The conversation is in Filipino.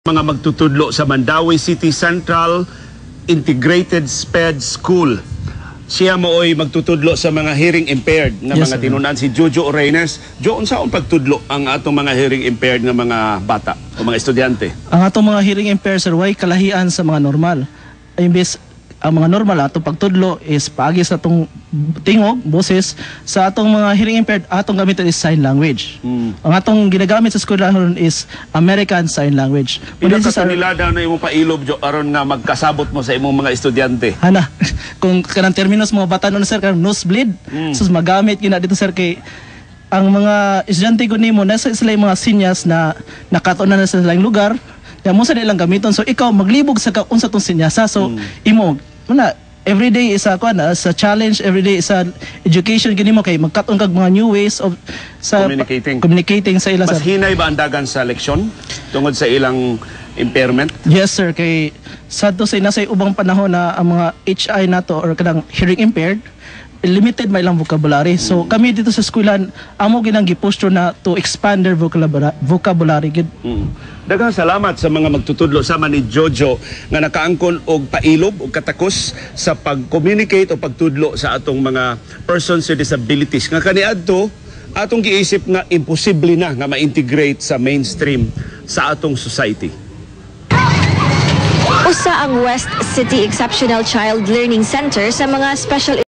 mga magtutudlo sa Mandawi City Central Integrated SPED School. Siya mooy magtutudlo sa mga hearing impaired na mga tinunan si Jojo Reynes. Jo, unsaon pagtudlo ang atong mga hearing impaired na mga bata o mga estudyante? Ang atong mga hearing impaired, sir, way kalahian sa mga normal. Imbes ang mga normal atong pagtudlo is paagi sa atong tingog, boses. Sa atong mga hearing impaired, atong gamiton is sign language. Ang atong ginagamit sa eskwelahan is American Sign Language. Pila ka kanila daw na imong pailob, Jo, aron nga magkasabot mo sa imong mga estudyante? Hana, kung kanang terminos mga bata nun, sir, kanang nosebleed. So magamit gina dito, sir, kay ang mga estudyante ko nimo nasa sila yung mga sinyas na nakatunan na sa silang lugar. Kaya mo sa nilang gamiton. So ikaw maglibog sa unsa tong sinyasa. So imo muna everyday is a sa challenge, everyday is a education gini mo kay magkaton kag mga new ways of sa communicating sa ila. Mas hinay ba ang dagan sa leksyon tungod sa ilang impairment? Yes, sir, kay sadto sa nasa ubang panahon na ang mga HI nato or kanang hearing impaired limited may lang vocabulary. So kami dito sa eskwelahan amo ginang giposture na to expand their vocabulary. Daghang salamat sa mga magtutudlo sama ni Jojo nga nakaangkon og pailob og katakos sa pag-communicate o pagtudlo sa atong mga persons with disabilities. Nga kaniadto atong giisip nga imposible na nga ma-integrate sa mainstream sa atong society. Usa ang West City Exceptional Child Learning Center sa mga special